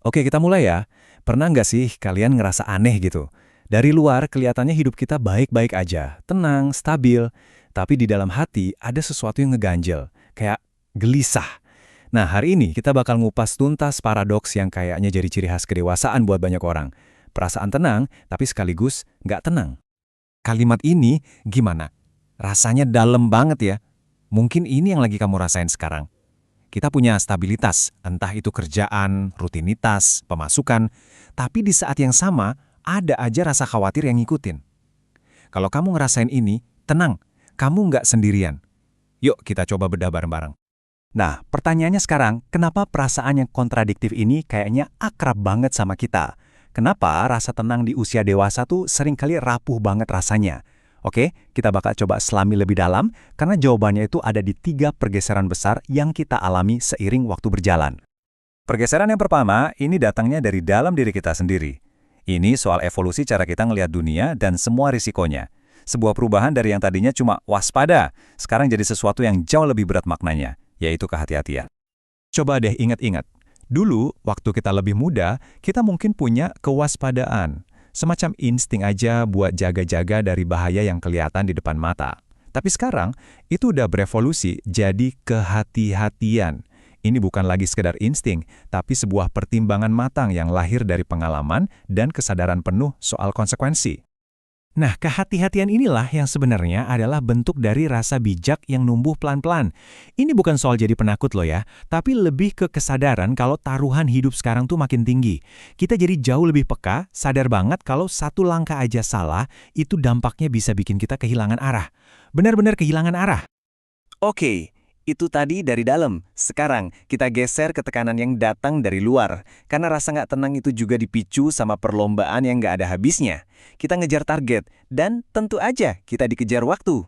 Oke, kita mulai ya. Pernah nggak sih kalian ngerasa aneh gitu? Dari luar kelihatannya hidup kita baik-baik aja, tenang, stabil. Tapi di dalam hati ada sesuatu yang ngeganjel, kayak gelisah. Nah, hari ini kita bakal ngupas tuntas paradoks yang kayaknya jadi ciri khas kedewasaan buat banyak orang. Perasaan tenang, tapi sekaligus nggak tenang. Kalimat ini gimana? Rasanya dalam banget ya. Mungkin ini yang lagi kamu rasain sekarang. Kita punya stabilitas, entah itu kerjaan, rutinitas, pemasukan, tapi di saat yang sama, ada aja rasa khawatir yang ngikutin. Kalau kamu ngerasain ini, tenang, kamu nggak sendirian. Yuk kita coba bedah bareng-bareng. Nah, pertanyaannya sekarang, kenapa perasaan yang kontradiktif ini kayaknya akrab banget sama kita? Kenapa rasa tenang di usia dewasa tuh seringkali rapuh banget rasanya? Oke, kita bakal coba selami lebih dalam, karena jawabannya itu ada di 3 pergeseran besar yang kita alami seiring waktu berjalan. Pergeseran yang pertama, ini datangnya dari dalam diri kita sendiri. Ini soal evolusi cara kita ngelihat dunia dan semua risikonya. Sebuah perubahan dari yang tadinya cuma waspada, sekarang jadi sesuatu yang jauh lebih berat maknanya, yaitu kehati-hatian. Coba deh ingat-ingat. Dulu, waktu kita lebih muda, kita mungkin punya kewaspadaan. Semacam insting aja buat jaga-jaga dari bahaya yang kelihatan di depan mata. Tapi sekarang, itu udah berevolusi jadi kehati-hatian. Ini bukan lagi sekedar insting, tapi sebuah pertimbangan matang yang lahir dari pengalaman dan kesadaran penuh soal konsekuensi. Nah, kehati-hatian inilah yang sebenarnya adalah bentuk dari rasa bijak yang numbuh pelan-pelan. Ini bukan soal jadi penakut loh ya, tapi lebih ke kesadaran kalau taruhan hidup sekarang tuh makin tinggi. Kita jadi jauh lebih peka, sadar banget kalau satu langkah aja salah, itu dampaknya bisa bikin kita kehilangan arah. Benar-benar kehilangan arah. Oke, itu tadi dari dalam. Sekarang, kita geser ke tekanan yang datang dari luar. Karena rasa nggak tenang itu juga dipicu sama perlombaan yang nggak ada habisnya. Kita ngejar target, dan tentu aja kita dikejar waktu.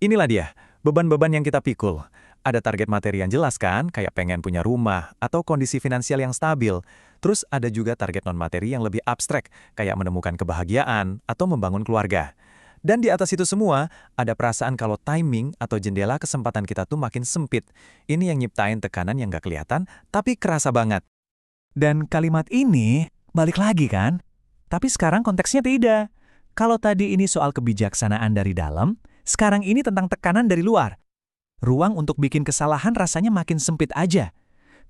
Inilah dia, beban-beban yang kita pikul. Ada target materi yang jelas kan, kayak pengen punya rumah, atau kondisi finansial yang stabil. Terus ada juga target non-materi yang lebih abstrak, kayak menemukan kebahagiaan, atau membangun keluarga. Dan di atas itu semua, ada perasaan kalau timing atau jendela kesempatan kita tuh makin sempit. Ini yang nyiptain tekanan yang nggak kelihatan, tapi kerasa banget. Dan kalimat ini balik lagi kan? Tapi sekarang konteksnya tidak. Kalau tadi ini soal kebijaksanaan dari dalam, sekarang ini tentang tekanan dari luar. Ruang untuk bikin kesalahan rasanya makin sempit aja.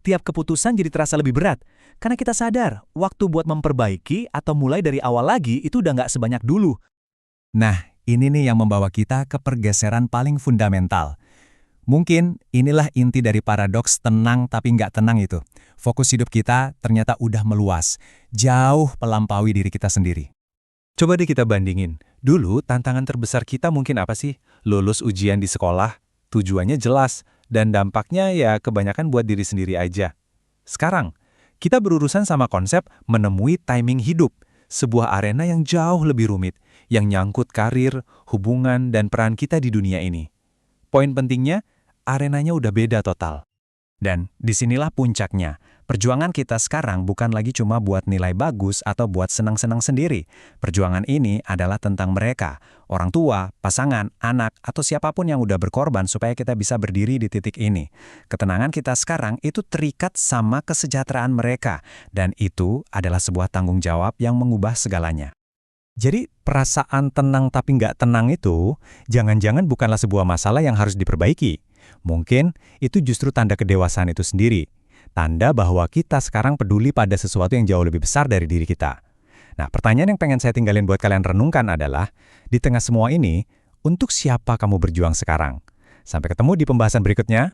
Tiap keputusan jadi terasa lebih berat. Karena kita sadar, waktu buat memperbaiki atau mulai dari awal lagi itu udah nggak sebanyak dulu. Nah, ini nih yang membawa kita ke pergeseran paling fundamental. Mungkin inilah inti dari paradoks tenang tapi nggak tenang itu. Fokus hidup kita ternyata udah meluas, jauh melampaui diri kita sendiri. Coba deh kita bandingin. Dulu tantangan terbesar kita mungkin apa sih? Lulus ujian di sekolah, tujuannya jelas, dan dampaknya ya kebanyakan buat diri sendiri aja. Sekarang, kita berurusan sama konsep menemui timing hidup, sebuah arena yang jauh lebih rumit, yang nyangkut karir, hubungan, dan peran kita di dunia ini. Poin pentingnya, arenanya udah beda total. Dan disinilah puncaknya. Perjuangan kita sekarang bukan lagi cuma buat nilai bagus atau buat senang-senang sendiri. Perjuangan ini adalah tentang mereka, orang tua, pasangan, anak, atau siapapun yang udah berkorban supaya kita bisa berdiri di titik ini. Ketenangan kita sekarang itu terikat sama kesejahteraan mereka, dan itu adalah sebuah tanggung jawab yang mengubah segalanya. Jadi perasaan tenang tapi nggak tenang itu, jangan-jangan bukanlah sebuah masalah yang harus diperbaiki. Mungkin itu justru tanda kedewasaan itu sendiri. Tanda bahwa kita sekarang peduli pada sesuatu yang jauh lebih besar dari diri kita. Nah, pertanyaan yang pengen saya tinggalin buat kalian renungkan adalah, di tengah semua ini, untuk siapa kamu berjuang sekarang? Sampai ketemu di pembahasan berikutnya.